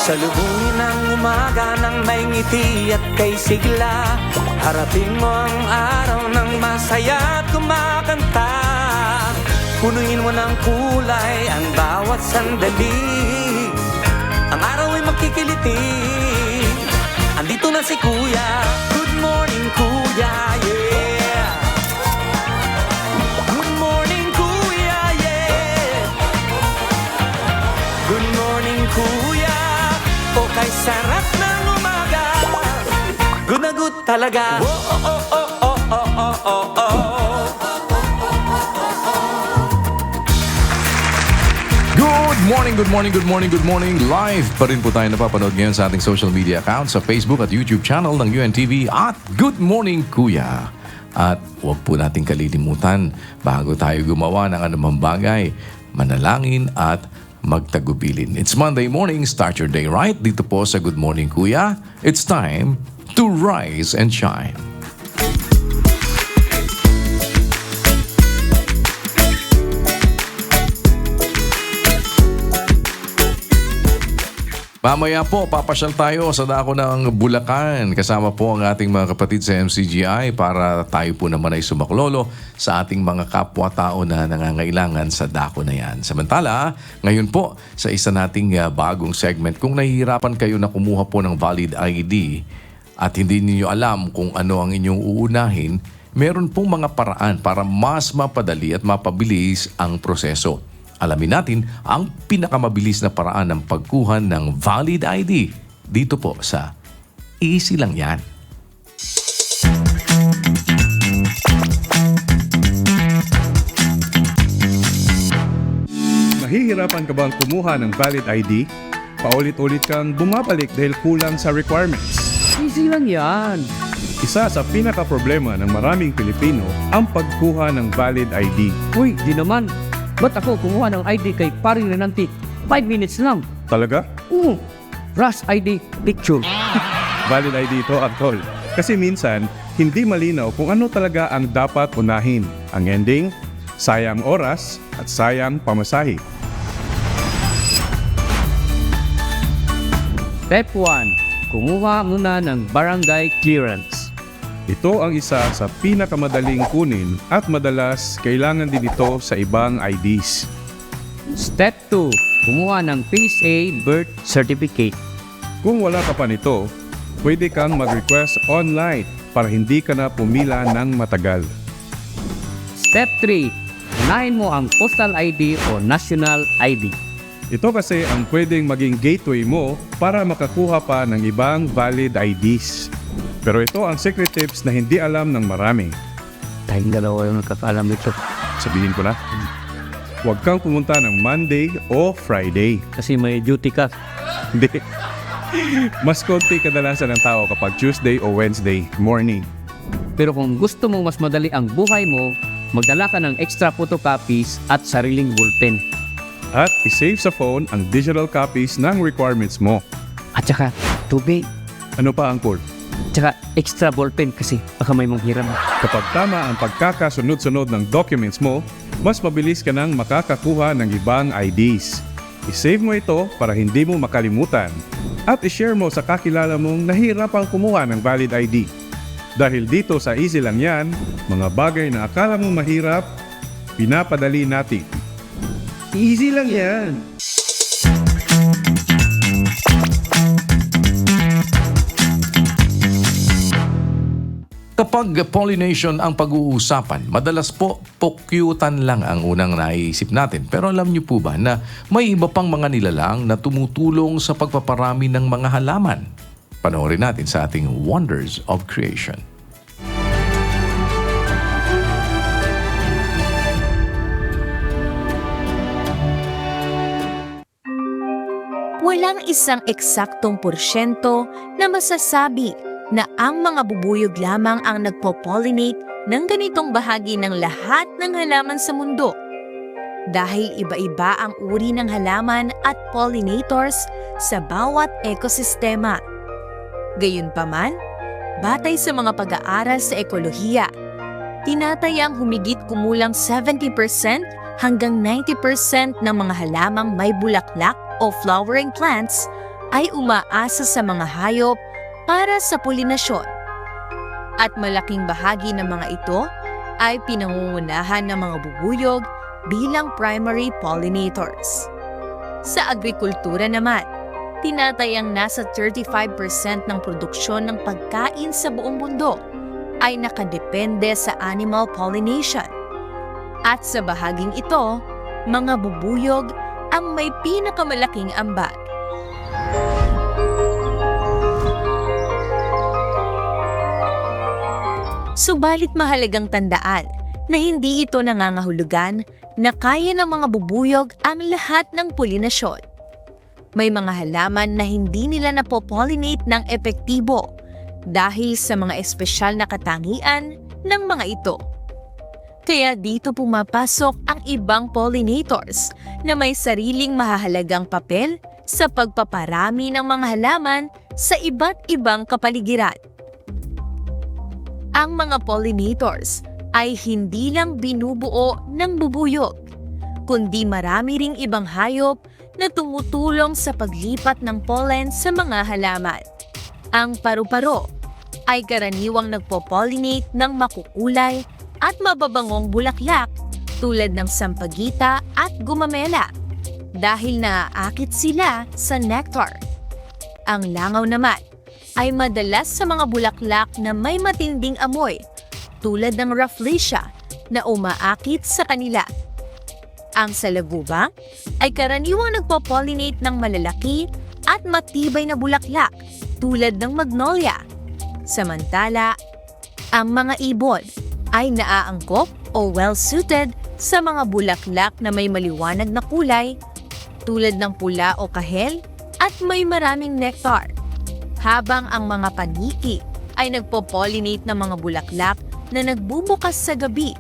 Salubungin ang umaga ng may ngiti at kay sigla. Harapin mo ang araw ng masaya at kumakanta. Punuin mo ng kulay ang bawat sandali. Ang araw ay makikiliti. Andito na si Kuya. Good morning, Kuya, yeah. Good morning, Kuya, yeah. Good morning, Kuya. O kay sarap ng umaga. Good na good talaga. Oh, oh, oh, oh, oh, oh, oh, oh. Good morning. Live pa rin po tayo napapanood ngayon sa ating social media accounts sa Facebook at YouTube channel ng UNTV at Good Morning Kuya. At huwag po nating kalilimutan bago tayo gumawa ng anumang bagay, manalangin at magtagubilin. It's Monday morning, start your day right dito po sa Good Morning Kuya. It's time to rise and shine. Mamaya po, papasyal tayo sa dako ng Bulacan. Kasama po ang ating mga kapatid sa MCGI para tayo po naman ay sumaklolo sa ating mga kapwa-tao na nangangailangan sa dako na yan. Samantala, ngayon po, sa isa nating bagong segment, kung nahihirapan kayo na kumuha po ng valid ID at hindi niyo alam kung ano ang inyong uunahin, meron pong mga paraan para mas mapadali at mapabilis ang proseso. Alamin natin ang pinakamabilis na paraan ng pagkuha ng valid ID dito po sa Easy Lang Yan. Nahihirapan ka bang kumuha ng valid ID? Paulit-ulit kang bumabalik dahil kulang sa requirements. Easy lang yan. Isa sa pinaka-problema ng maraming Pilipino ang pagkuha ng valid ID. Uy, di naman. Ba't ako kumuha ng ID kay paring Renanti? 5 minutes lang. Talaga? Oo. Rush ID picture. Valid ID ito, Antol. Kasi minsan, hindi malinaw kung ano talaga ang dapat unahin. Ang ending, sayang oras at sayang pamasahe. Step 1. Kumuha muna ng barangay clearance. Ito ang isa sa pinakamadaling kunin at madalas kailangan din ito sa ibang IDs. Step 2. Kumuha ng PSA birth certificate. Kung wala ka pa nito, pwede kang mag-request online para hindi ka na pumila ng matagal. Step 3. Unahin mo ang postal ID o national ID. Ito kasi ang pwedeng maging gateway mo para makakuha pa ng ibang valid IDs. Pero ito ang secret tips na hindi alam ng marami. Tayong dalawa yung nakakaalam nito. Sabihin ko na, huwag kang pumunta ng Monday o Friday. Kasi may duty ka. Hindi. Mas konti kadalasan ng tao kapag Tuesday o Wednesday morning. Pero kung gusto mo mas madali ang buhay mo, magdala ka ng extra photocopies at sariling ballpen. At isave sa phone ang digital copies ng requirements mo. At saka, tubig. Ano pa ang code? Tsaka extra ballpen kasi baka may manghiram. Kapag tama ang pagkakasunod-sunod ng documents mo, mas mabilis ka nang makakakuha ng ibang IDs. I-save mo ito para hindi mo makalimutan at i-share mo sa kakilala mong nahihirapang kumuha ng valid ID. Dahil dito sa Easy Lang Yan, mga bagay na akala mong mahirap, pinapadali natin. Easy lang yan! Kapag pollination ang pag-uusapan, madalas po pokyutan lang ang unang naiisip natin. Pero alam niyo po ba na may iba pang mga nilalang na tumutulong sa pagpaparami ng mga halaman? Panoorin natin sa ating Wonders of Creation. Walang isang eksaktong porsyento na masasabi na ang mga bubuyog lamang ang nagpo-pollinate ng ganitong bahagi ng lahat ng halaman sa mundo. Dahil iba-iba ang uri ng halaman at pollinators sa bawat ekosistema. Gayunpaman, batay sa mga pag-aaral sa ekolohiya, tinatayang humigit kumulang 70% hanggang 90% ng mga halamang may bulaklak o flowering plants ay umaasa sa mga hayop para sa pulinasyon. At malaking bahagi ng mga ito ay pinangungunahan ng mga bubuyog bilang primary pollinators. Sa agrikultura naman, tinatayang nasa 35% ng produksyon ng pagkain sa buong mundo ay nakadepende sa animal pollination. At sa bahaging ito, mga bubuyog ang may pinakamalaking ambag. Subalit mahalagang tandaan na hindi ito nangangahulugan na kaya ng mga bubuyog ang lahat ng pulinasyon. May mga halaman na hindi nila napopollinate ng epektibo dahil sa mga espesyal na katangian ng mga ito. Kaya dito pumapasok ang ibang pollinators na may sariling mahahalagang papel sa pagpaparami ng mga halaman sa iba't ibang kapaligiran. Ang mga pollinators ay hindi lang binubuo ng bubuyog, kundi marami ring ibang hayop na tumutulong sa paglipat ng pollen sa mga halaman. Ang paru-paro ay karaniwang nagpo-pollinate ng makukulay at mababangong bulaklak tulad ng sampagita at gumamela dahil naaakit sila sa nectar. Ang langaw naman ay madalas sa mga bulaklak na may matinding amoy tulad ng Rafflesia na umaakit sa kanila. Ang salaguba ay karaniwang nagpo-pollinate ng malalaki at matibay na bulaklak tulad ng magnolia. Samantala, ang mga ibon ay naaangkop o well-suited sa mga bulaklak na may maliwanag na kulay tulad ng pula o kahel at may maraming nectar. Habang ang mga paniki ay nagpo-pollinate ng mga bulaklak na nagbubukas sa gabi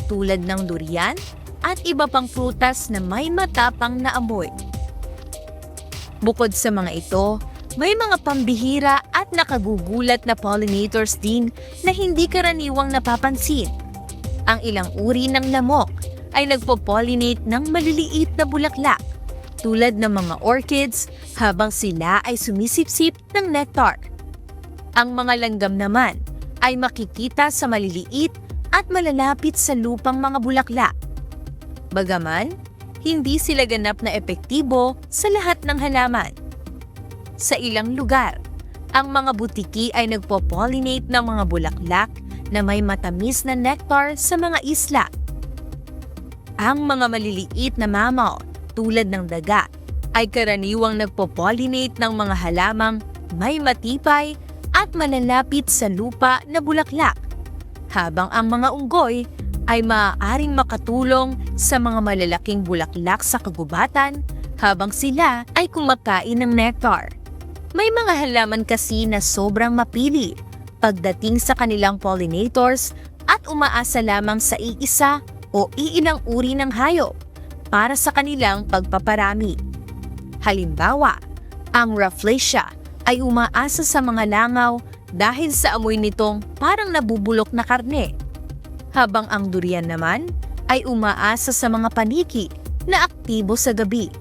tulad ng durian at iba pang prutas na may matapang na amoy. Bukod sa mga ito, may mga pambihira at nakagugulat na pollinators din na hindi karaniwang napapansin. Ang ilang uri ng lamok ay nagpo-pollinate ng maliliit na bulaklak tulad ng mga orchids habang sila ay sumisipsip ng nectar. Ang mga langgam naman ay makikita sa maliliit at malalapit sa lupang mga bulaklak. Bagaman, hindi sila ganap na epektibo sa lahat ng halaman. Sa ilang lugar, ang mga butiki ay nagpo-pollinate ng mga bulaklak na may matamis na nectar sa mga isla. Ang mga maliliit na mammal tulad ng daga ay karaniwang nagpo-pollinate ng mga halamang may matibay at malalapit sa lupa na bulaklak, habang ang mga unggoy ay maaaring makatulong sa mga malalaking bulaklak sa kagubatan habang sila ay kumakain ng nectar. May mga halaman kasi na sobrang mapili pagdating sa kanilang pollinators at umaasa lamang sa iisa o iilang uri ng hayop para sa kanilang pagpaparami. Halimbawa, ang Rafflesia ay umaasa sa mga langaw dahil sa amoy nitong parang nabubulok na karne, habang ang durian naman ay umaasa sa mga paniki na aktibo sa gabi.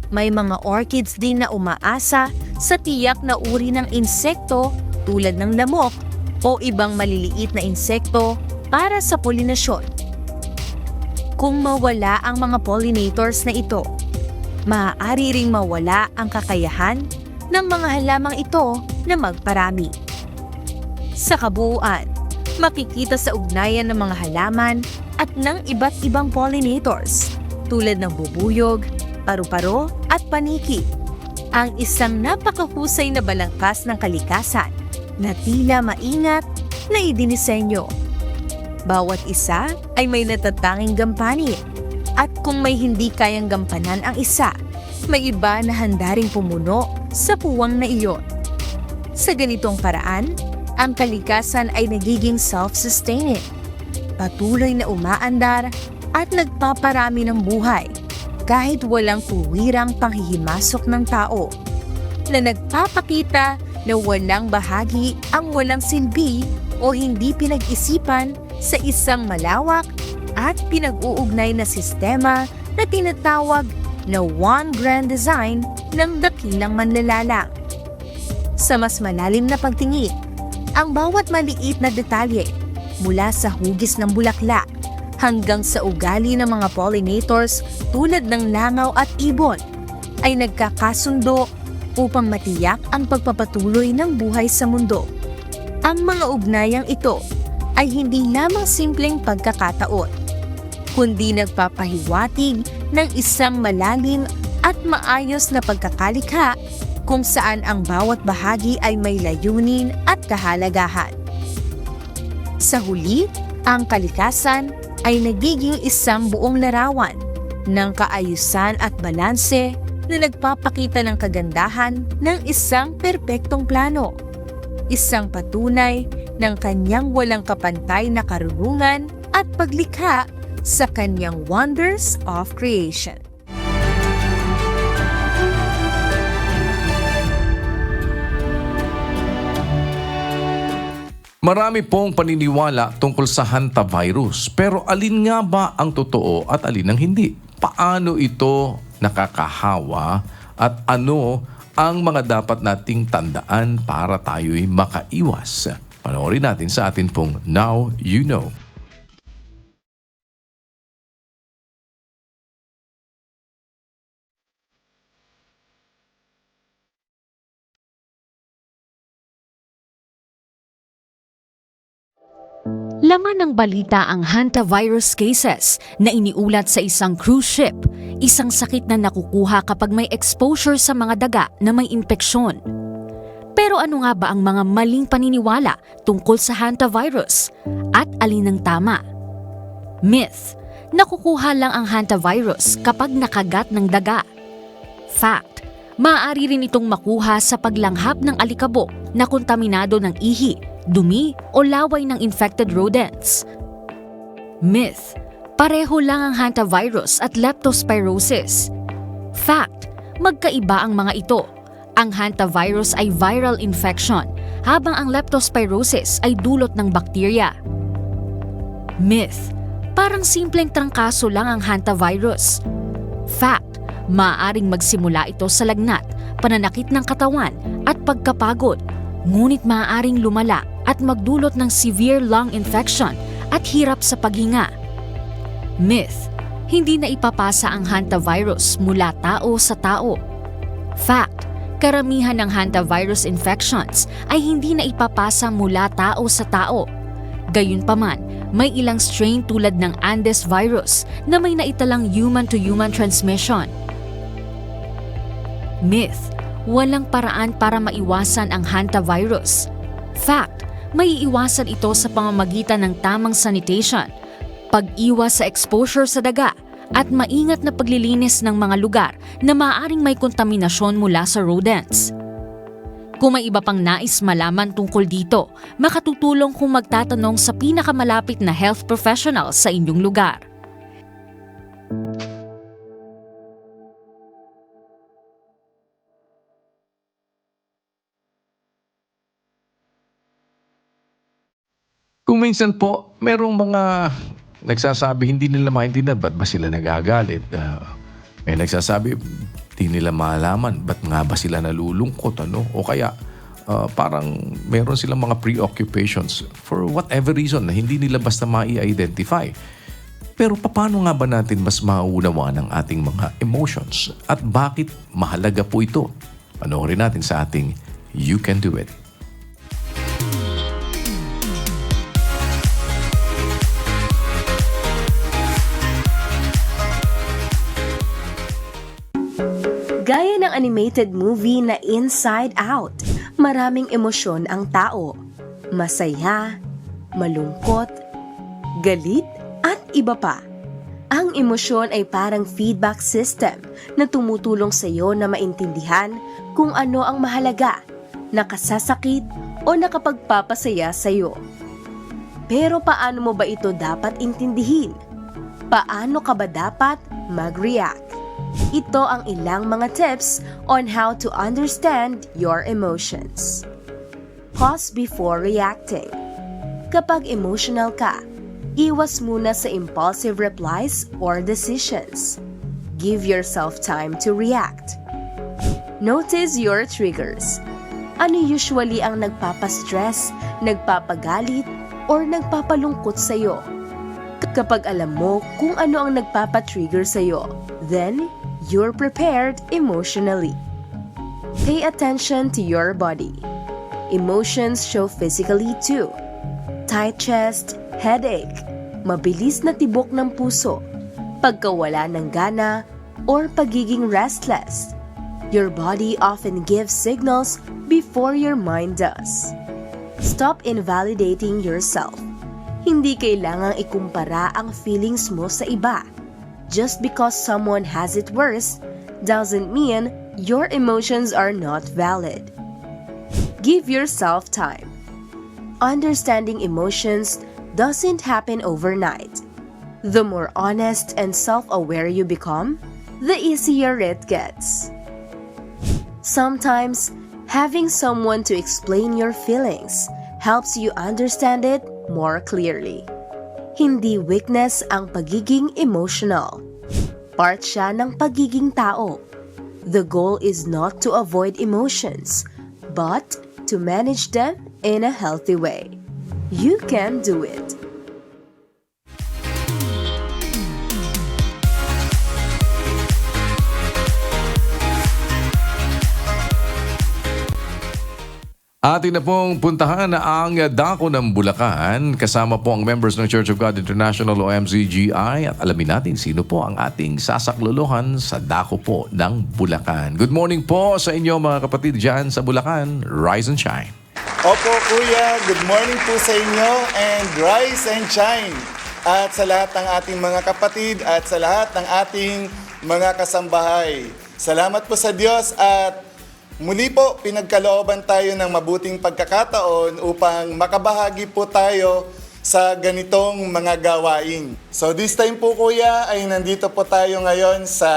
May mga orchids din na umaasa sa tiyak na uri ng insekto tulad ng lamok o ibang maliliit na insekto para sa polinasyon. Kung mawala ang mga pollinators na ito, maaari ring mawala ang kakayahan ng mga halamang ito na magparami. Sa kabuuan, makikita sa ugnayan ng mga halaman at ng iba't ibang pollinators tulad ng bubuyog, paru-paro at paniki, ang isang napakahusay na balangkas ng kalikasan na tila maingat na idinisenyo. Bawat isa ay may natatanging gampanin, at kung may hindi kayang gampanan ang isa, may iba na handa ring pumuno sa puwang na iyon. Sa ganitong paraan, ang kalikasan ay nagiging self-sustaining, patuloy na umaandar at nagpaparami ng buhay kahit walang tuwirang panghihimasok ng tao, na nagpapakita na walang bahagi ang walang silbi o hindi pinag-isipan sa isang malawak at pinag-uugnay na sistema na tinatawag na One Grand Design ng dakilang manlalalang. Sa mas malalim na pagtingin, ang bawat maliit na detalye mula sa hugis ng bulaklak hanggang sa ugali ng mga pollinators tulad ng langaw at ibon ay nagkakasundo upang matiyak ang pagpapatuloy ng buhay sa mundo. Ang mga ugnayang ito ay hindi lamang simpleng pagkakataon, kundi nagpapahiwatig ng isang malalim at maayos na pagkakalikha kung saan ang bawat bahagi ay may layunin at kahalagahan. Sa huli, ang kalikasan ay nagiging isang buong larawan ng kaayusan at balanse na nagpapakita ng kagandahan ng isang perpektong plano. Isang patunay ng kanyang walang kapantay na karunungan at paglikha sa kanyang wonders of creation. Marami pong paniniwala tungkol sa hantavirus. Pero alin nga ba ang totoo at alin ang hindi? Paano ito nakakahawa at ano ang mga dapat nating tandaan para tayo'y makaiwas? Panoorin natin sa atin pong Now You Know. Laman ng balita ang hantavirus cases na iniulat sa isang cruise ship, isang sakit na nakukuha kapag may exposure sa mga daga na may impeksyon. Pero ano nga ba ang mga maling paniniwala tungkol sa hantavirus at alin ang tama? Myth, nakukuha lang ang hantavirus kapag nakagat ng daga. Fact, maaari rin itong makuha sa paglanghap ng alikabok na kontaminado ng ihi, dumi o laway ng infected rodents. Myth, pareho lang ang hantavirus at leptospirosis. Fact, magkaiba ang mga ito. Ang hantavirus ay viral infection, habang ang leptospirosis ay dulot ng bakterya. Myth, parang simpleng trangkaso lang ang hantavirus. Fact, maaaring magsimula ito sa lagnat, pananakit ng katawan at pagkapagod, ngunit maaaring lumala at magdulot ng severe lung infection at hirap sa paghinga. Myth, hindi na ipapasa ang hantavirus mula tao sa tao. Fact, karamihan ng hantavirus infections ay hindi na ipapasa mula tao sa tao. Gayunpaman, may ilang strain tulad ng Andes virus na may naitalang human-to-human transmission. Myth, walang paraan para maiwasan ang hantavirus. Fact, may iiwasan ito sa pamamagitan ng tamang sanitation, pag-iwas sa exposure sa daga, at maingat na paglilinis ng mga lugar na maaaring may kontaminasyon mula sa rodents. Kung may iba pang nais malaman tungkol dito, makatutulong kung magtatanong sa pinakamalapit na health professional sa inyong lugar. Kung minsan po, merong mga nagsasabi hindi nila maintindihan ba't ba sila nagagalit. May nagsasabi hindi nila malaman ba't nga ba sila nalulungkot. O kaya parang meron silang mga preoccupations for whatever reason na hindi nila basta mai-identify. Pero paano nga ba natin mas mauunawaan ang ating mga emotions at bakit mahalaga po ito? Panoorin natin sa ating You Can Do It. Gaya ng animated movie na Inside Out, maraming emosyon ang tao. Masaya, malungkot, galit, at iba pa. Ang emosyon ay parang feedback system na tumutulong sa iyo na maintindihan kung ano ang mahalaga, nakasasakit o nakapagpapasaya sa iyo. Pero paano mo ba ito dapat intindihin? Paano ka ba dapat mag-react? Ito ang ilang mga tips on how to understand your emotions. Pause before reacting. Kapag emotional ka, iwas muna sa impulsive replies or decisions. Give yourself time to react. Notice your triggers. Ano usually ang nagpapastress, nagpapagalit, or nagpapalungkot sa'yo? Kapag alam mo kung ano ang nagpapatrigger sa'yo, then you're prepared emotionally. Pay attention to your body. Emotions show physically too. Tight chest, headache, mabilis na tibok ng puso, pagkawala ng gana, or pagiging restless. Your body often gives signals before your mind does. Stop invalidating yourself. Hindi kailangang ikumpara ang feelings mo sa iba. Just because someone has it worse doesn't mean your emotions are not valid. Give yourself time. Understanding emotions doesn't happen overnight. The more honest and self-aware you become, the easier it gets. Sometimes, having someone to explain your feelings helps you understand it more clearly. Hindi weakness ang pagiging emotional. Part siya ng pagiging tao. The goal is not to avoid emotions, but to manage them in a healthy way. You can do it. Atin na pong puntahan ang dako ng Bulacan. Kasama po ang members ng Church of God International o MCGI at alamin natin sino po ang ating sasaklolohan sa dako po ng Bulacan. Good morning po sa inyo mga kapatid dyan sa Bulacan. Rise and shine. Opo kuya, good morning po sa inyo and rise and shine. At sa lahat ng ating mga kapatid at sa lahat ng ating mga kasambahay. Salamat po sa Diyos at muli po, pinagkalooban tayo ng mabuting pagkakataon upang makabahagi po tayo sa ganitong mga gawain. So this time po kuya ay nandito po tayo ngayon sa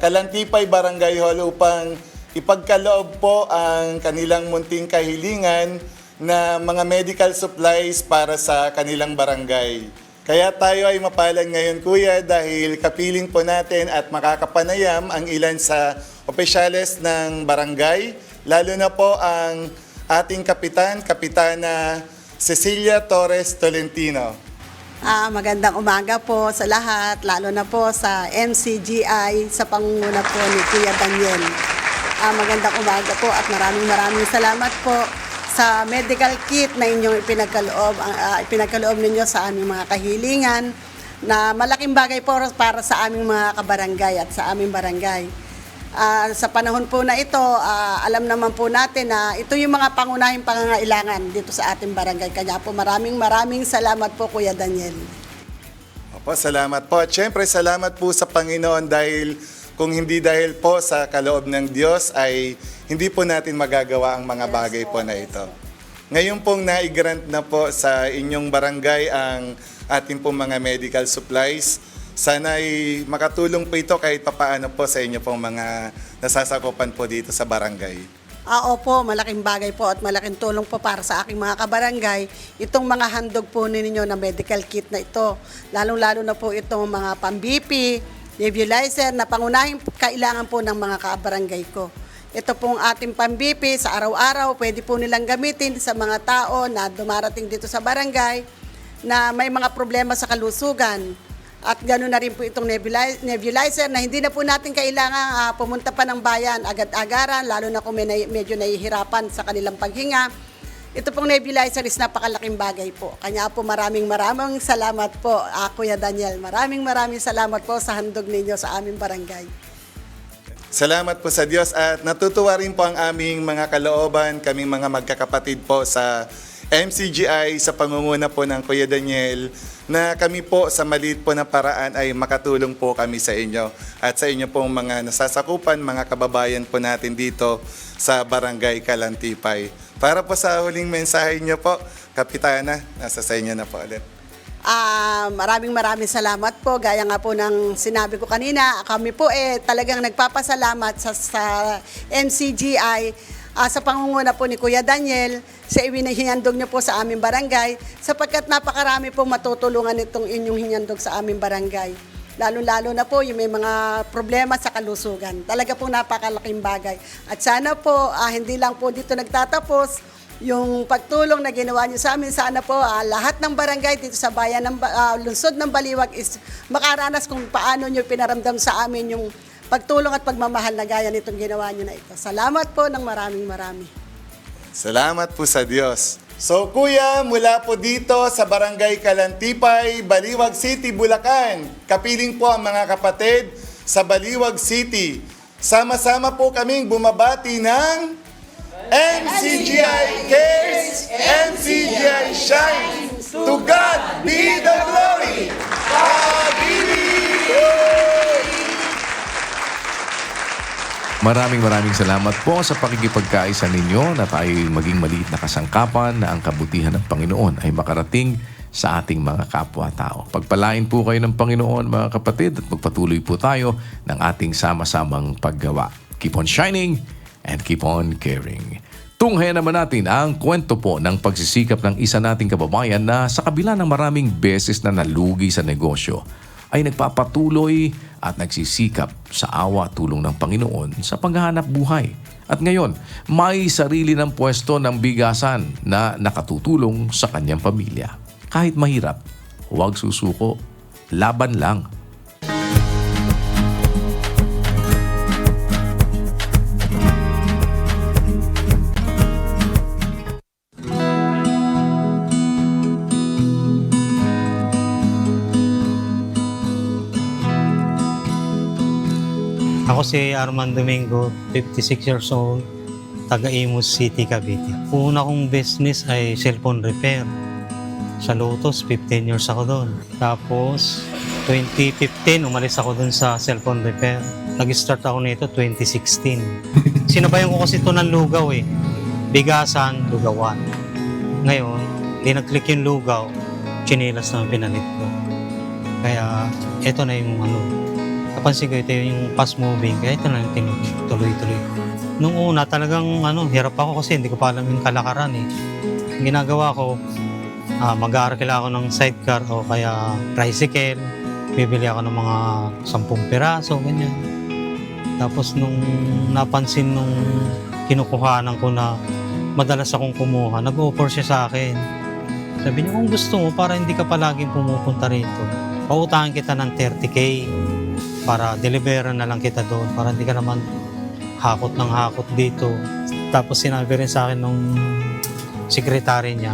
Kalantipay Barangay Hall upang ipagkaloob po ang kanilang munting kahilingan na mga medical supplies para sa kanilang barangay. Kaya tayo ay mapalan ngayon kuya dahil kapiling po natin at makakapanayam ang ilan sa opisyales ng barangay, lalo na po ang ating Kapitana Cecilia Torres Tolentino. Magandang umaga po sa lahat, lalo na po sa MCGI sa pangunguna po ni Kuya Daniel. Magandang umaga po at maraming salamat po sa medical kit na inyong ipinagkaloob ninyo sa aming mga kahilingan na malaking bagay po para sa aming mga kabarangay at sa aming barangay. Sa panahon po na ito, alam naman po natin na ito yung mga pangunahing pangangailangan dito sa ating barangay. Kaya po maraming salamat po Kuya Daniel. Opo, salamat po. At syempre, salamat po sa Panginoon dahil kung hindi dahil po sa kaloob ng Diyos ay hindi po natin magagawa ang mga bagay po na ito. Ngayon pong naigrant na po sa inyong barangay ang ating pong mga medical supplies. Sana'y makatulong po ito kahit papaano po sa inyo pong mga nasasakupan po dito sa barangay. Opo, malaking bagay po at malaking tulong po para sa aking mga kabarangay itong mga handog po ninyo na medical kit na ito. Lalong-lalo na po itong mga pang-BP, nebulizer na pangunahing kailangan po ng mga kabarangay ko. Ito pong ating pang-BP sa araw-araw, pwede po nilang gamitin sa mga tao na dumarating dito sa barangay na may mga problema sa kalusugan. At gano'n na rin po itong nebulizer na hindi na po natin kailangan pumunta pa ng bayan agad-agaran, lalo na kung medyo nahihirapan sa kanilang paghinga. Ito pong nebulizer is napakalaking bagay po. Kanya po maraming salamat po, Kuya Daniel. Maraming salamat po sa handog ninyo sa aming barangay. Salamat po sa Diyos at natutuwa rin po ang aming mga kalooban, kaming mga magkakapatid po sa MCGI sa pangunguna po ng Kuya Daniel na kami po sa maliit po na paraan ay makatulong po kami sa inyo at sa inyo pong mga nasasakupan, mga kababayan po natin dito sa Barangay Kalantipay. Para po sa huling mensahe niyo po, Kapitana, nasa sa inyo na po ulit. Maraming salamat po. Gaya nga po ng sinabi ko kanina, kami po talagang nagpapasalamat sa MCGI sa pangunguna po ni Kuya Daniel sa ihinandog niyo po sa aming barangay sapagkat napakarami pong matutulungan itong inyong hinandog sa aming barangay. lalo-lalo na po yung may mga problema sa kalusugan. Talaga pong napakalaking bagay. At sana po, hindi lang po dito nagtatapos, yung pagtulong na ginawa niyo sa amin, sana po lahat ng barangay dito sa bayan ng lungsod ng Baliwag is makaranas kung paano niyo pinaramdam sa amin yung pagtulong at pagmamahal na gaya nitong ginawa niyo na ito. Salamat po ng marami. Salamat po sa Diyos. So kuya, mula po dito sa Barangay Kalantipay, Baliwag City, Bulacan, kapiling po ang mga kapatid sa Baliwag City. Sama-sama po kaming bumabati ng MCGI Cares, MCGI Shine. To God be the glory. Maraming salamat po sa pakikipagkaisa ninyo na tayo maging maliit na kasangkapan na ang kabutihan ng Panginoon ay makarating sa ating mga kapwa-tao. Pagpalain po kayo ng Panginoon mga kapatid at magpatuloy po tayo ng ating sama-samang paggawa. Keep on shining and keep on caring. Tunghayan naman natin ang kwento po ng pagsisikap ng isa nating kababayan na sa kabila ng maraming beses na nalugi sa negosyo, ay nagpapatuloy at nagsisikap sa awa tulong ng Panginoon sa paghahanap buhay. At ngayon, may sarili ng pwesto ng bigasan na nakatutulong sa kanyang pamilya. Kahit mahirap, huwag susuko, laban lang. Ako si Armand Domingo, 56 years old, taga Imus City, Cavite. Una kong business ay cellphone repair. Sa Lotus, 15 years ako doon. Tapos, 2015, umalis ako doon sa cellphone repair. Nag-start ako nito 2016. Sinabayan ko kasi ito ng lugaw eh. Bigasan, lugawan. Ngayon, di nag-click yung lugaw, chinelas na pinalit ko. Kaya, ito na yung napansin ko ito yung fast moving, kaya ito na yung tuloy-tuloy. Nung una talagang hirap ako kasi hindi ko pa alam yung kalakaran eh. Ang ginagawa ko, mag-aarakila ako ng sidecar o kaya tricycle. Bibili ako ng mga 10 piraso, ganyan. Tapos nung napansin nung kinukuhanan ko na madalas akong kumuha, nag-offer siya sa akin. Sabi niya, kung gusto mo, para hindi ka palaging pumupunta rito, pautahan kita ng 30K. Para deliveran na lang kita doon, para hindi ka naman hakot ng hakot dito. Tapos sinabi rin sa akin nung sekretary niya,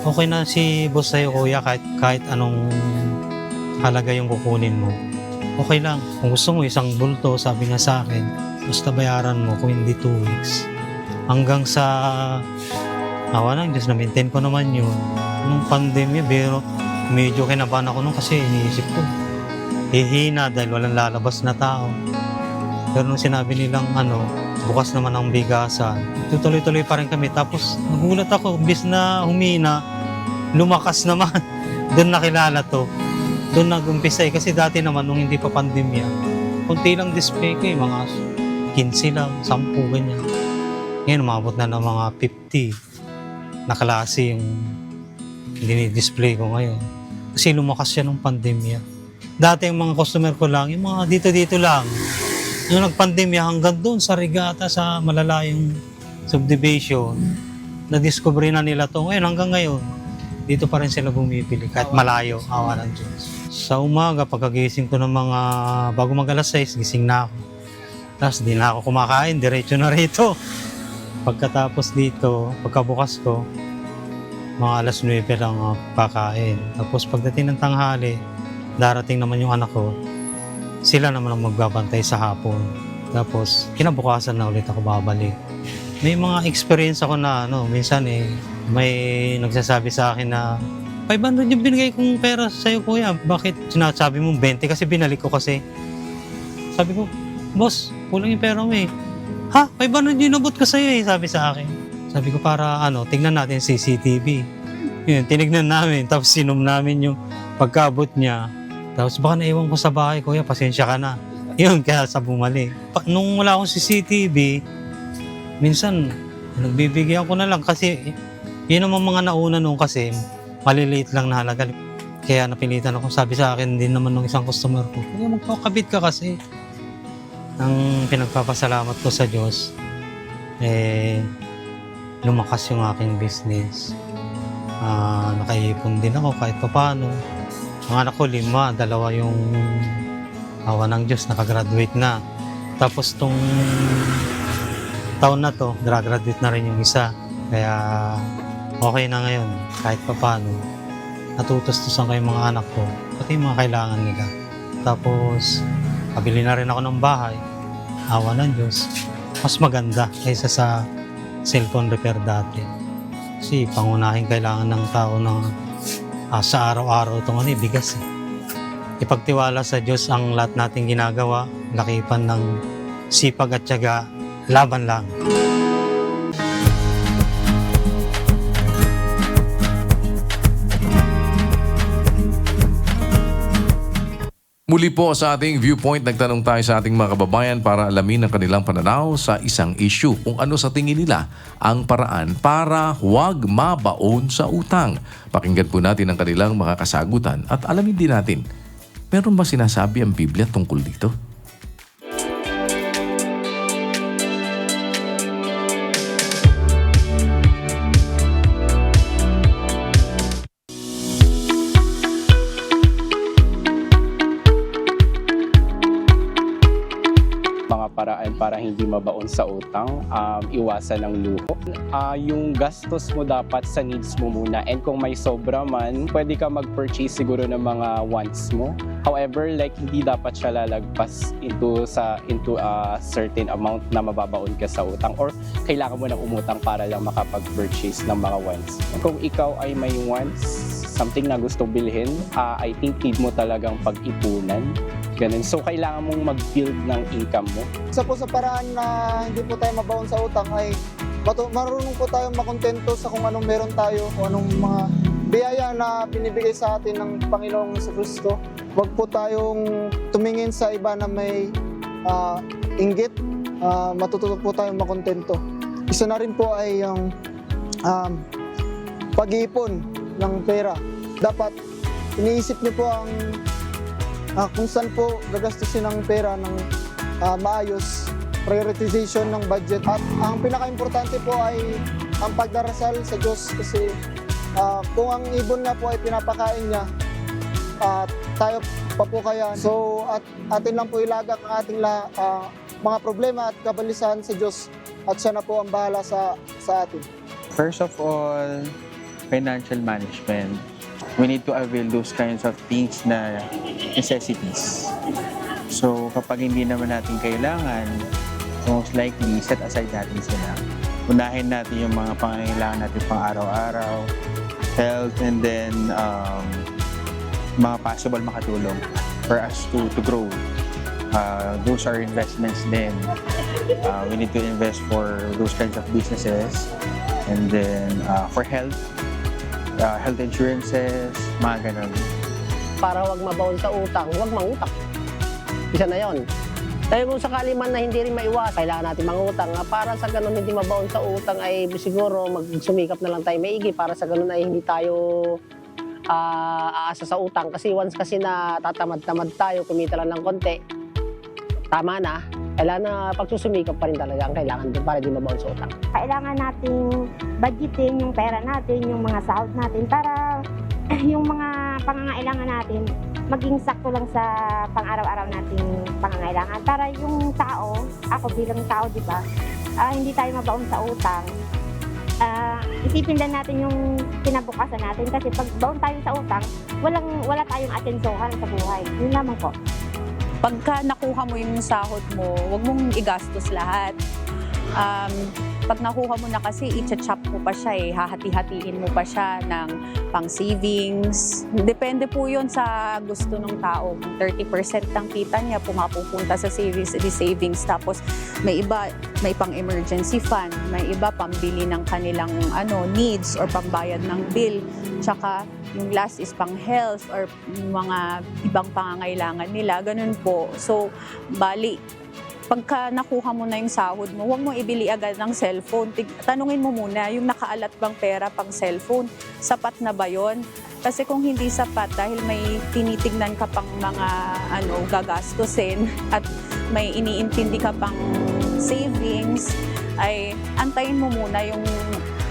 okay na si boss sa'yo kuya kahit anong halaga yung kukunin mo. Okay lang, kung gusto mo isang bulto, sabi niya sa akin, basta bayaran mo kung hindi 2 weeks. Hanggang sa awa ng Diyos, na-maintain ko naman yun. Nung pandemya, pero medyo kinabahan ako nung kasi iniisip ko, hihina dahil walang lalabas na tao. Pero nung sinabi nilang bukas naman ang bigasan, tutuloy-tuloy pa rin kami. Tapos nagulat ako, bis na humina, lumakas naman. Doon nakilala to. Doon nag-umpisa kasi dati naman nung hindi pa pandemya, kunti lang display ko mga 15 lang, 10 ganyan. Ngayon umabot na ng mga 50 na klase yung dinidisplay ko ngayon. Kasi lumakas siya nung pandemya. Dati yung mga customer ko lang, yung mga dito-dito lang. Nung nagpandemya hanggang doon sa Rigata, sa malalayong subdivision, na-discover na nila to. Ngayon, hanggang ngayon, dito pa rin sila bumibili kahit malayo, awa ng Diyos. Sa umaga, pagkagising ko ng mga bago mag-alas 6, gising na ako. Tapos di na ako kumakain, diretso na rito. Pagkatapos dito, pagkabukas ko, mga alas 9 lang ako kakain. Tapos pagdating ng tanghali, darating naman yung anak ko, sila naman ang magbabantay sa hapon. Tapos, kinabukasan na ulit ako babalik. May mga experience ako na, minsan may nagsasabi sa akin na, 500 yung binigay kong pera sa'yo, kuya. Bakit sinasabi mo 20? Kasi binalik ko kasi. Sabi ko, boss, kulang yung pera mo eh. Ha? 500 yung inabot ko sa'yo eh, sabi sa akin. Sabi ko, para tignan natin CCTV. Yun, tinignan namin, tapos sinom namin yung pagkaabot niya. Tapos baka naiwan ko sa bahay, kuya, pasensya ka na. Yun, kaya sa bumalik. Nung wala akong CCTV, minsan, nagbibigyan ko na lang kasi yun naman mga nauna nung kasi maliliit lang na halaga. Kaya napilitan ako, sabi sa akin din naman ng isang customer ko, "Kaya magpakabit ka kasi." Ang pinagpapasalamat ko sa Diyos, lumakas yung aking business. Nakaipon din ako kahit paano. Ang anak ko 5, 2 yung awa ng Diyos, nakagraduate na. Tapos tong taon na to, graduate na rin yung isa. Kaya okay na ngayon, kahit paano. Natutustusan ko yung mga anak ko, pati yung mga kailangan nila. Tapos, pabili na rin ako ng bahay. Awa ng Diyos. Mas maganda kaysa sa cellphone repair dati. Kasi pangunahing kailangan ng tao na sa araw-araw itong bigas. Ipagtiwala sa Diyos ang lahat nating ginagawa, lakipan ng sipag at tiyaga, laban lang. Muli po sa ating viewpoint, nagtanong tayo sa ating mga kababayan para alamin ang kanilang pananaw sa isang issue. Kung ano sa tingin nila ang paraan para huwag mabaon sa utang. Pakinggan po natin ang kanilang mga kasagutan at alamin din natin, meron ba sinasabi ang Biblia tungkol dito? Mga paraan para hindi mabaon sa utang, iwasan ng luho. Yung gastos mo dapat sa needs mo muna, and kung may sobra man, pwede ka mag-purchase siguro ng mga wants mo. However, hindi dapat siya lalagpas into a certain amount na mababaon ka sa utang, or kailangan mo nang umutang para lang makapag-purchase ng mga wants. Kung ikaw ay may wants, something na gusto bilhin, I think need mo talagang pag-ipunan. Ganun. So, kailangan mong mag-build ng income mo. Isa po sa paraan na hindi po tayo mabaon sa utang ay marunong po tayong makontento sa kung anong meron tayo, kung anong mga biyaya na binibigay sa atin ng Panginoong Jesucristo. Huwag po tayong tumingin sa iba na may inggit, matututo po tayong makontento. Isa na rin po ay yung pag-iipon ng pera. Dapat iniisip niyo po ang kung saan po gagastusin ang pera ng maayos, prioritization ng budget. At ang pinaka-importante po ay ang pagdarasal sa Diyos, kasi kung ang ibon nga po ay pinapakain niya, tayo pa po kaya. So at atin lang po ilagak ang ating mga problema at kabalisahan sa Diyos, at siya na po ang bahala sa atin. First of all, financial management. We need to avail those kinds of things na necessities. So kapag hindi naman natin kailangan, most likely set aside natin sila. Unahin natin yung mga pangangailangan natin pang araw-araw, health, and then mga possible makatulong for us to grow. Those are investments then. We need to invest for those kinds of businesses, and then for health insurances, mga ganun. Para wag mabaon sa utang, wag mangutang. Isa na yon. Dahil kung sakali man na hindi rin maiwas, kailangan natin mangutang. Para sa ganun hindi mabaon sa utang ay siguro magsumikap na lang tayo maigi, para sa ganun ay hindi tayo aasa sa utang. Kasi once kasi na tatamad-tamad tayo, kumita lang ng konti, tama na. Kailangan na pagsusumikap pa rin talaga ang kailangan din para di mabaon sa utang. Kailangan nating budgetin yung pera natin, yung mga sahod natin, para yung mga pangangailangan natin maging sakto lang sa pang-araw-araw nating pangangailangan. Para yung tao, ako bilang tao, di ba, hindi tayo mabaon sa utang. Isipin lang natin yung kinabukasan natin, kasi pag baon tayo sa utang, wala tayong atensohan sa buhay. Yun lamang po. Pagka nakuha mo yung sahod mo, huwag mong igastos lahat. Pag nakuha mo na kasi, i-chop mo pa siya hahati-hatiin mo pa siya ng pang-savings. Depende po yun sa gusto ng tao. 30% ng kita niya pumapupunta sa savings. Tapos may iba, may pang-emergency fund. May iba pambili ng kanilang needs or pambayad ng bill. Tsaka yung last is pang-health or mga ibang pangangailangan nila. Ganun po. So, bali, pagka nakuha mo na yung sahod mo, huwag mo ibili agad ng cellphone. Tanungin mo muna, yung nakaalat bang pera pang cellphone, sapat na ba yun? Kasi kung hindi sapat dahil may tinitignan ka pang mga gagastusin at may iniintindi ka pang savings, ay antayin mo muna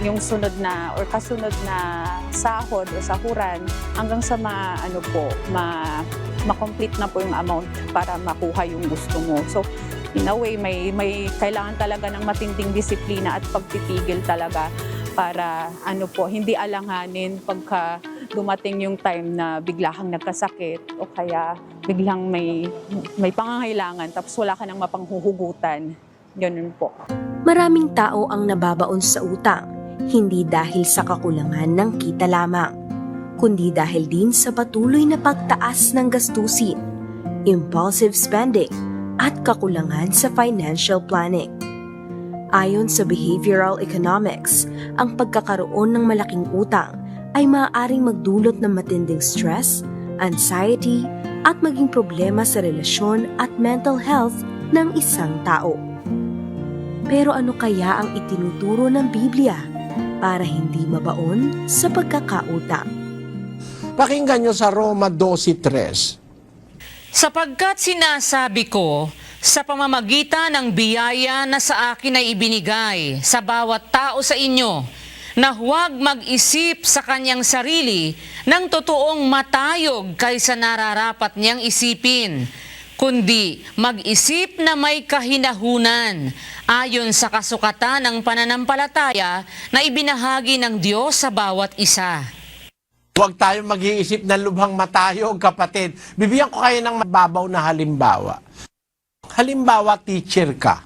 yung sunod na or kasunod na sahod o sahuran hanggang sa ma-complete na po yung amount para makuha yung gusto mo. So in a way, may kailangan talaga ng matinding disiplina at pagpipigil talaga para hindi alanganin pagka dumating yung time na bigla kang nagkasakit o kaya biglang may pangangailangan tapos wala ka nang mapanghuhugutan. Ganun po. Maraming tao ang nababaon sa utang, hindi dahil sa kakulangan ng kita lamang, kundi dahil din sa patuloy na pagtaas ng gastusin, impulsive spending, at kakulangan sa financial planning. Ayon sa behavioral economics, ang pagkakaroon ng malaking utang ay maaaring magdulot ng matinding stress, anxiety, at maging problema sa relasyon at mental health ng isang tao. Pero ano kaya ang itinuturo ng Biblia para hindi mabaon sa pagkakautang? Pakinggan nyo sa Roma 12:3. Sapagkat sinasabi ko, sa pamamagitan ng biyaya na sa akin ay ibinigay sa bawat tao sa inyo, na huwag mag-isip sa kanyang sarili ng totoong matayog kaysa nararapat niyang isipin, kundi mag-isip na may kahinahunan ayon sa kasukatan ng pananampalataya na ibinahagi ng Diyos sa bawat isa. Huwag tayong mag-iisip ng lubhang matayog, kapatid. Bibigyan ko kayo ng mababaw na halimbawa. Halimbawa, teacher ka.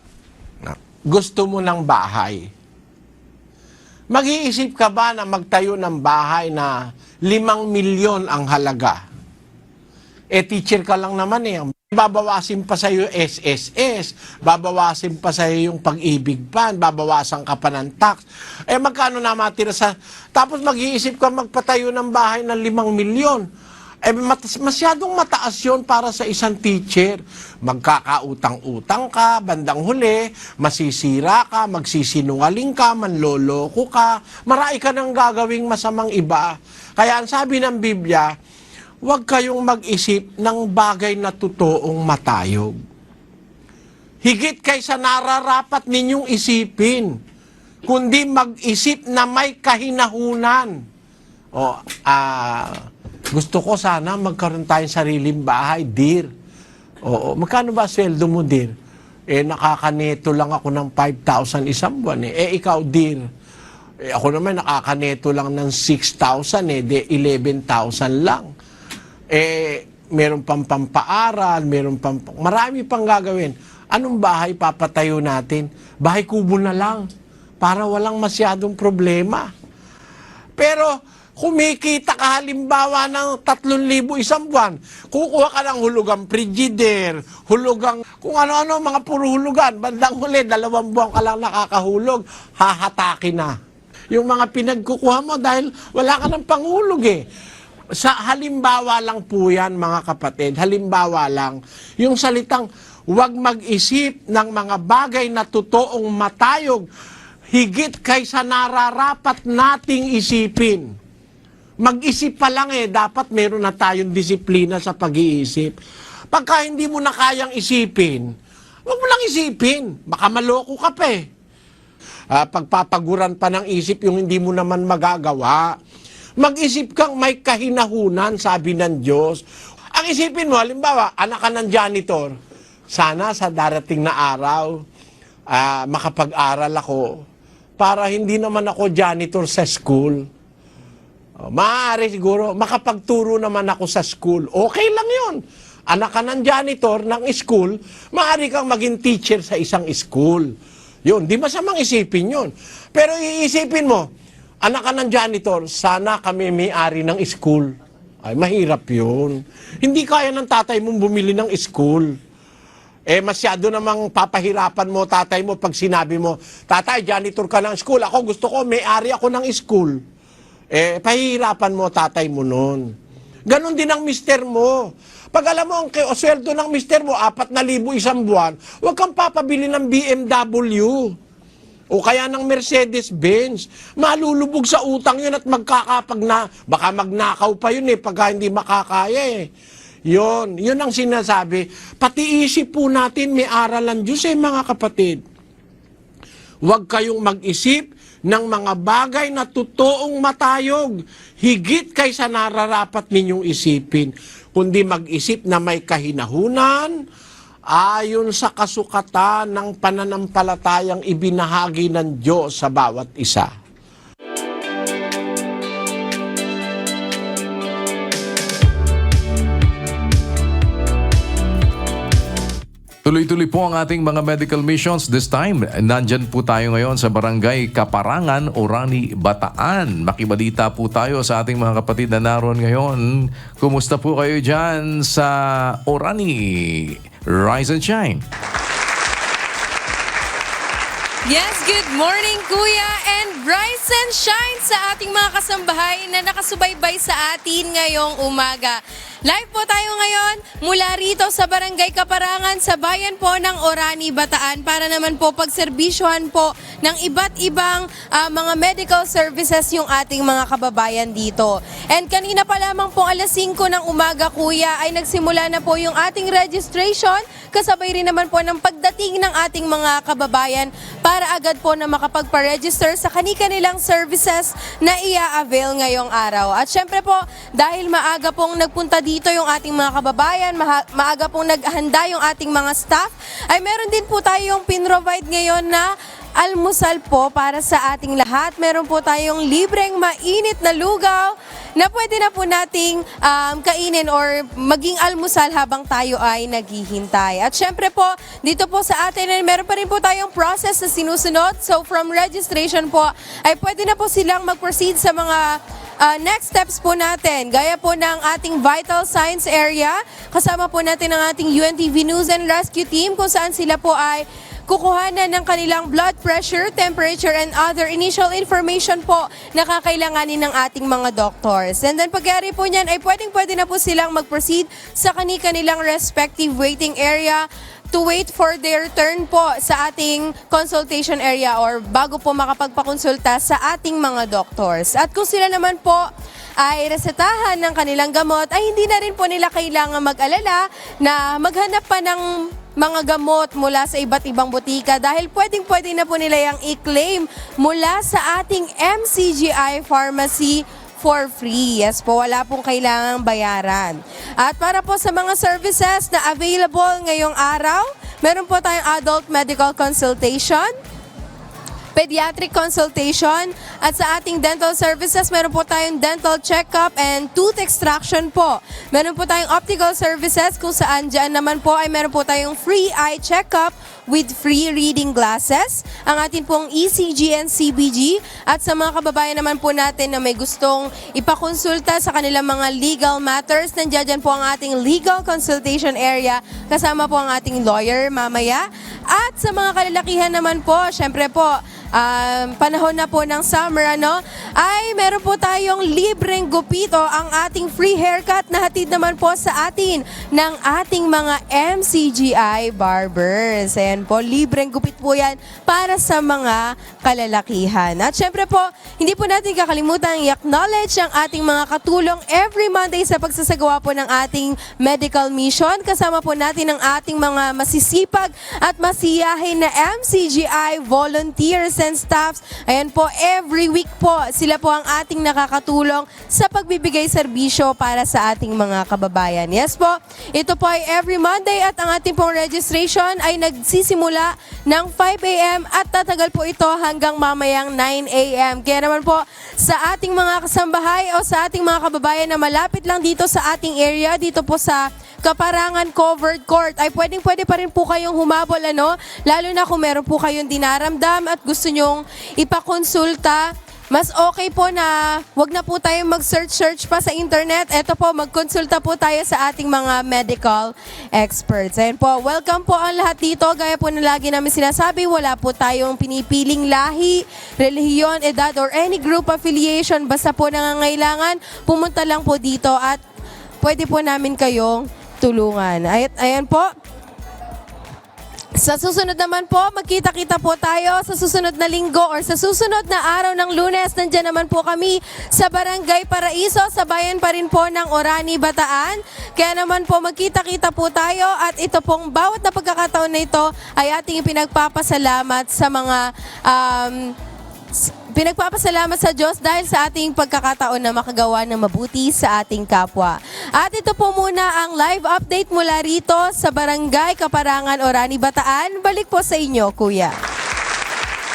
Gusto mo ng bahay. Mag-iisip ka ba na magtayo ng bahay na 5 milyon ang halaga? Teacher ka lang naman eh. Babawasin pa sa'yo SSS, babawasin pa sa'yo yung pag-ibig pan, babawasan ka pa ng tax. Magkano na matira sa... Tapos mag-iisip ka magpatayo ng bahay ng 5 milyon. Masyadong mataas yun para sa isang teacher. Magkakautang-utang ka, bandang huli, masisira ka, magsisinungaling ka, manloloko ka, marami ka nang gagawing masamang iba. Kaya ang sabi ng Biblia, huwag kayong mag-isip ng bagay na totoong matayog. Higit kaysa nararapat ninyong isipin, kundi mag-isip na may kahinahunan. Gusto ko sana magkaroon tayong sariling bahay, dear. Magkano ba sweldo mo, dear? Nakakaneto lang ako ng 5,000 isang buwan. Ikaw, dear. Ako naman nakakaneto lang ng 6,000, 11,000 lang. Meron pang pampaaral, marami pang gagawin. Anong bahay papatayo natin? Bahay kubo na lang para walang masyadong problema. Pero kumikita ka halimbawa ng 3,000 isang buwan, kukuha ka ng hulugang frigidaire, hulugang kung ano-ano, mga puro hulugan. Bandang huli, 2 buwan ka lang nakakahulog, hahatakin na yung mga pinagkukuha mo dahil wala ka ng panghulog Sa halimbawa lang po yan, mga kapatid, halimbawa lang, yung salitang huwag mag-isip ng mga bagay na totoong matayog, higit kaysa nararapat nating isipin. Mag-isip pa lang dapat meron na tayong disiplina sa pag-iisip. Pagka hindi mo na kayang isipin, huwag mo lang isipin, baka maloko ka pa Pagpapaguran pa ng isip yung hindi mo naman magagawa. Mag-isip kang may kahinahunan, sabi ng Diyos. Ang isipin mo, halimbawa, anak ka ng janitor. Sana sa darating na araw, makapag-aral ako para hindi naman ako janitor sa school. Maaari siguro, makapagturo naman ako sa school. Okay lang yun. Anak ka ng janitor ng school, maaari kang maging teacher sa isang school. Yun, di masamang isipin yun. Pero iisipin mo, anak ka ng janitor, sana kami may-ari ng school. Ay, mahirap yun. Hindi kaya ng tatay mong bumili ng school. Masyado namang papahirapan mo tatay mo pag sinabi mo, tatay, janitor ka ng school. Ako gusto ko, may-ari ako ng school. Pahihirapan mo tatay mo nun. Ganon din ang mister mo. Pag alam mo, ang sweldo ng mister mo, 4,000 isang buwan, huwag kang papabili ng BMW. o kaya ng Mercedes-Benz. Malulubog sa utang yun at baka magnakaw pa yun pagka hindi makakaya Yun ang sinasabi. Pati isip po natin may aral ang Diyos mga kapatid. Huwag kayong mag-isip ng mga bagay na totoong matayog, higit kaysa nararapat ninyong isipin, kundi mag-isip na may kahinahunan, ayon sa kasukatan ng pananampalatayang ibinahagi ng Diyos sa bawat isa. Tuloy-tuloy po ang ating mga medical missions. This time, nandyan po tayo ngayon sa Barangay Kaparangan, Orani, Bataan. Makibalita po tayo sa ating mga kapatid na naroon ngayon. Kumusta po kayo dyan sa Orani? Rise and shine. Yes, good morning Kuya, and rise and shine sa ating mga kasambahay na nakasubaybay sa atin ngayong umaga. Live po tayo ngayon mula rito sa Barangay Kaparangan sa bayan po ng Orani, Bataan para naman po pagserbisyuhan po ng iba't ibang mga medical services yung ating mga kababayan dito. And kanina pa lamang po alas 5 ng umaga Kuya ay nagsimula na po yung ating registration kasabay rin naman po ng pagdating ng ating mga kababayan para agad po na makapagpa-register sa kanilang services na ia-avail ngayong araw. At syempre po, dahil maaga pong nagpunta dito yung ating mga kababayan, maaga pong naghanda yung ating mga staff, ay meron din po tayong pinrovide ngayon na almusal po para sa ating lahat. Meron po tayong libreng mainit na lugaw na pwede na po nating kainin or maging almusal habang tayo ay naghihintay. At syempre po, dito po sa atin ay meron pa rin po tayong process na sinusunod. So from registration po, ay pwede na po silang mag-proceed sa mga next steps po natin. Gaya po ng ating vital signs area, kasama po natin ang ating UNTV News and Rescue Team kung saan sila po ay kukuhanan ng kanilang blood pressure, temperature, and other initial information po na kakailanganin ng ating mga doctors. And then pagkari po niyan ay pwede na po silang mag-proceed sa kanilang respective waiting area to wait for their turn po sa ating consultation area or bago po makapagpakonsulta sa ating mga doctors. At kung sila naman po ay resetahan ng kanilang gamot, ay hindi na rin po nila kailangan mag-alala na maghanap pa ng mga gamot mula sa iba't ibang butika dahil pwedeng-pwede na po nila yung i-claim mula sa ating MCGI Pharmacy for free. Yes po, wala pong kailangang bayaran. At para po sa mga services na available ngayong araw, meron po tayong adult medical consultation, pediatric consultation, at sa ating dental services, meron po tayong dental check-up and tooth extraction po. Meron po tayong optical services kung saan dyan naman po ay meron po tayong free eye check-up with free reading glasses, ang ating pong ECG and CBG, at sa mga kababayan naman po natin na may gustong ipakonsulta sa kanilang mga legal matters, nandiyan dyan po ang ating legal consultation area, kasama po ang ating lawyer mamaya. At sa mga kalalakihan naman po, syempre po, panahon na po ng summer, ay meron po tayong libreng gupito, ang ating free haircut na hatid naman po sa atin ng ating mga MCGI barbers. Ayan po, libreng gupit po yan para sa mga kalalakihan. At syempre po, hindi po natin kakalimutan i-acknowledge ang ating mga katulong every Monday sa pagsasagawa po ng ating medical mission. Kasama po natin ang ating mga masisipag at masiyahin na MCGI volunteers and staffs. Ayan po, every week po, sila po ang ating nakakatulong sa pagbibigay serbisyo para sa ating mga kababayan. Yes po, ito po ay every Monday at ang ating pong registration ay nagsisimula ng 5 a.m. at tatagal po ito hanggang mamayang 9 a.m. Kaya naman po, sa ating mga kasambahay o sa ating mga kababayan na malapit lang dito sa ating area, dito po sa Kaparangan Covered Court, ay pwede pa rin po kayong humabol, lalo na kung meron po kayong dinaramdam at gusto nyong ipakonsulta. Mas okay po na wag na po tayong mag-search pa sa internet. Ito po, magkonsulta po tayo sa ating mga medical experts. Ayan po, welcome po ang lahat dito. Gaya po na lagi namin sinasabi, wala po tayong pinipiling lahi, relihiyon, edad, or any group affiliation. Basta po nangangailangan, pumunta lang po dito at pwede po namin kayong tulungan. Ayan po. Sa susunod naman po, magkita-kita po tayo sa susunod na linggo or sa susunod na araw ng Lunes. Nandiyan naman po kami sa Barangay Paraiso, sa bayan pa rin po ng Orani, Bataan. Kaya naman po magkita-kita po tayo at ito pong bawat na pagkakataon na ito ay ating pinagpapasalamat sa mga pinagpapasalamat sa Diyos dahil sa ating pagkakataon na makagawa ng mabuti sa ating kapwa. At ito po muna ang live update mula rito sa Barangay Kaparangan, Orani, Bataan. Balik po sa inyo, Kuya.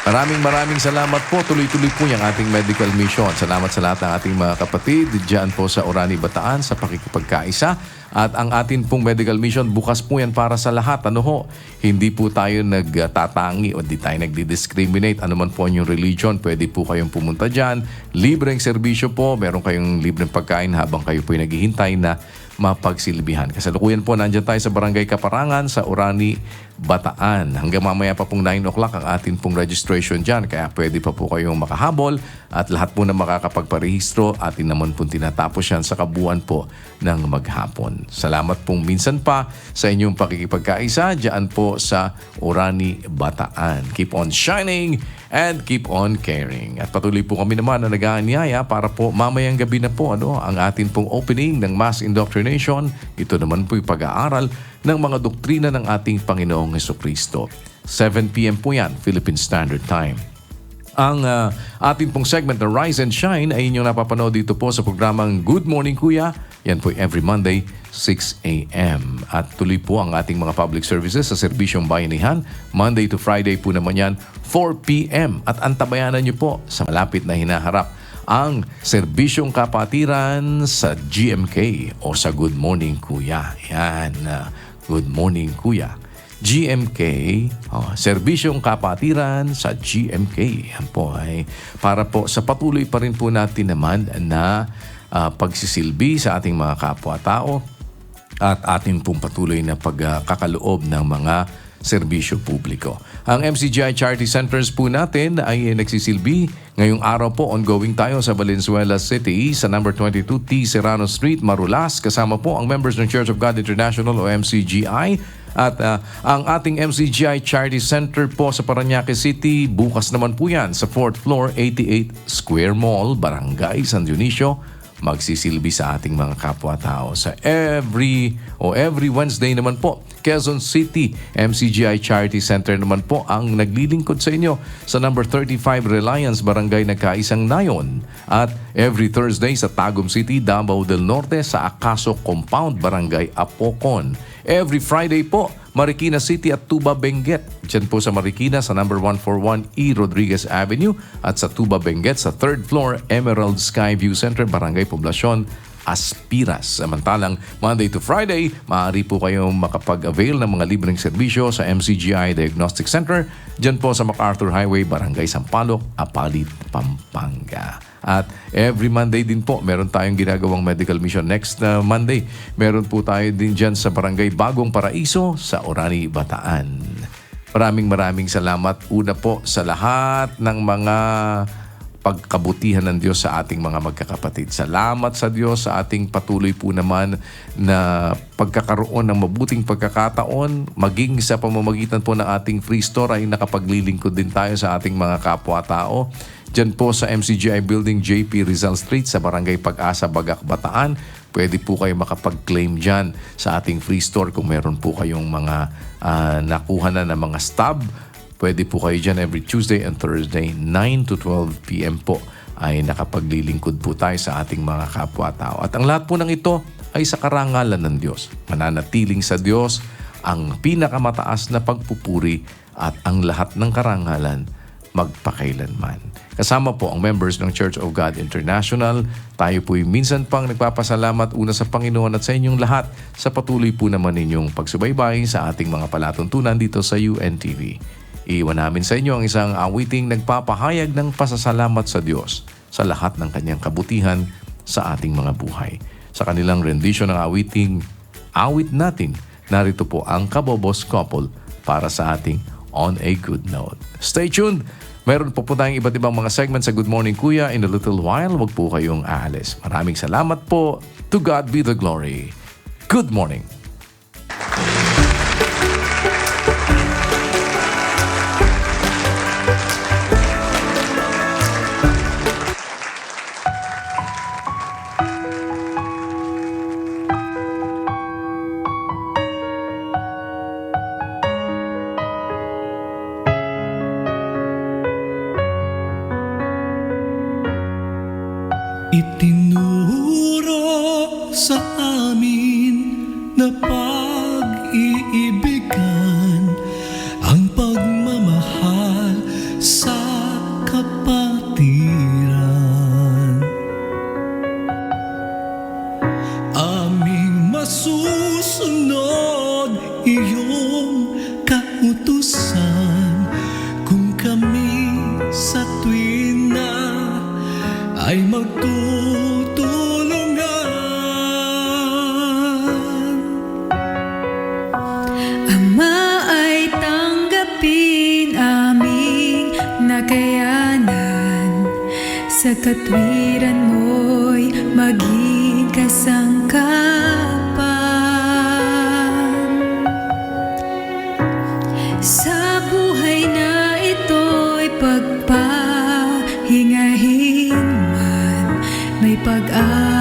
Maraming salamat po. Tuloy-tuloy po yung ating medical mission. Salamat sa lahat ng ating mga kapatid dyan po sa Orani, Bataan sa pakikipagkaisa. At ang atin pong medical mission, bukas po yan para sa lahat. Ano ho? Hindi po tayo nagtatangi o di tayo nagdi-discriminate. Ano man po yung religion, pwede po kayong pumunta dyan. Libreng serbisyo po. Meron kayong libreng pagkain habang kayo po naghihintay na mapagsilbihan. Kasalukuyan po, nandyan tayo sa Barangay Kaparangan sa Orani, Bataan. Hanggang mamaya pa pong 9 o'clock ang atin pong registration dyan. Kaya pwede pa po kayong makahabol at lahat po na makakapagparehistro atin naman pong tinatapos yan sa kabuuan po ng maghapon. Salamat pong minsan pa sa inyong pakikipagkaisa dyan po sa Orani, Bataan. Keep on shining and keep on caring. At patuloy po kami naman na nag-aanyaya para po mamayang gabi na po ang atin pong opening ng Mass Indoctrination. Ito naman po yung pag-aaral ng mga doktrina ng ating Panginoong Jesucristo. 7 p.m. po yan, Philippine Standard Time. Ang ating pong segment na Rise and Shine ay inyong napapanood dito po sa programang Good Morning Kuya. Yan po every Monday, 6 a.m. At tuloy po ang ating mga public services sa Serbisyong Bayanihan. Monday to Friday po naman yan, 4 p.m. At antabayanan nyo po sa malapit na hinaharap ang Serbisyong Kapatiran sa GMK o sa Good Morning Kuya. Yan, Good Morning Kuya. GMK, Serbisyong Kapatiran sa GMK. Yan po ay para po sa patuloy pa rin po natin naman na pagsisilbi sa ating mga kapwa-tao at ating pong patuloy na pagkakaloob ng mga serbisyo publiko. Ang MCGI Charity Centers po natin ay nagsisilbi. Ngayong araw po, ongoing tayo sa Valenzuela City sa number 22T Serrano Street, Marulas. Kasama po ang members ng Church of God International o MCGI. At ang ating MCGI Charity Center po sa Parañaque City, bukas naman po yan sa 4th floor, 88 Square Mall, Barangay San Dionisio. Magsisilbi sa ating mga kapwa-tao sa every Wednesday naman po. Quezon City MCGI Charity Center naman po ang naglilingkod sa inyo sa number 35 Reliance Barangay Nagkaisang Nayon. At every Thursday sa Tagum City, Davao del Norte sa Acaso Compound Barangay Apocon. Every Friday po, Marikina City at Tuba Benguet. Diyan po sa Marikina sa number 141 E. Rodriguez Avenue at sa Tuba Benguet sa 3rd floor Emerald Sky View Center, Barangay Poblacion, Aspiras. Samantalang Monday to Friday, maaari po kayong makapag-avail ng mga libreng serbisyo sa MCGI Diagnostic Center. Diyan po sa MacArthur Highway, Barangay Sampaloc, Apalit, Pampanga. At every Monday din po, meron tayong ginagawang medical mission. Next Monday, meron po tayo din dyan sa Barangay Bagong Paraiso sa Orani, Bataan. Maraming salamat una po sa lahat ng mga pagkabutihan ng Diyos sa ating mga magkakapatid. Salamat sa Diyos sa ating patuloy po naman na pagkakaroon ng mabuting pagkakataon. Maging sa pamamagitan po ng ating free store ay nakapaglilingkod din tayo sa ating mga kapwa-tao. Diyan po sa MCGI Building, JP Rizal Street sa Barangay Pag-asa, Bagak, Bataan. Pwede po kayo makapag-claim dyan sa ating free store kung meron po kayong mga nakuha na ng mga stub. Pwede po kayo dyan every Tuesday and Thursday, 9 to 12 p.m. po ay nakapaglilingkod po tayo sa ating mga kapwa-tao. At ang lahat po ng ito ay sa karangalan ng Diyos. Mananatiling sa Diyos ang pinakamataas na pagpupuri at ang lahat ng karangalan magpakailanman. Kasama po ang members ng Church of God International. Tayo po'y minsan pang nagpapasalamat una sa Panginoon at sa inyong lahat sa patuloy po naman ninyong pagsubaybay sa ating mga palatuntunan dito sa UNTV. Iiwan namin sa inyo ang isang awiting nagpapahayag ng pasasalamat sa Diyos sa lahat ng kanyang kabutihan sa ating mga buhay. Sa kanilang rendition ng awiting, awit natin, narito po ang Kabobos Couple para sa ating On a Good Note. Stay tuned! Meron po tayong iba't ibang mga segment sa Good Morning Kuya in a little while. Huwag po kayong aalis. Maraming salamat po. To God be the glory. Good morning. itinuro sa amin na pag-iibigan ang pagmamahal sa kapatiran. Aming masusunod iyong kautusan kung kami sa tuwina ay magtutulungan. Ama ay tanggapin aming nakayanan, sa katwiran mo'y maging kasangkapan. Sa buhay na ito'y pagpahingahin man, may pag-asa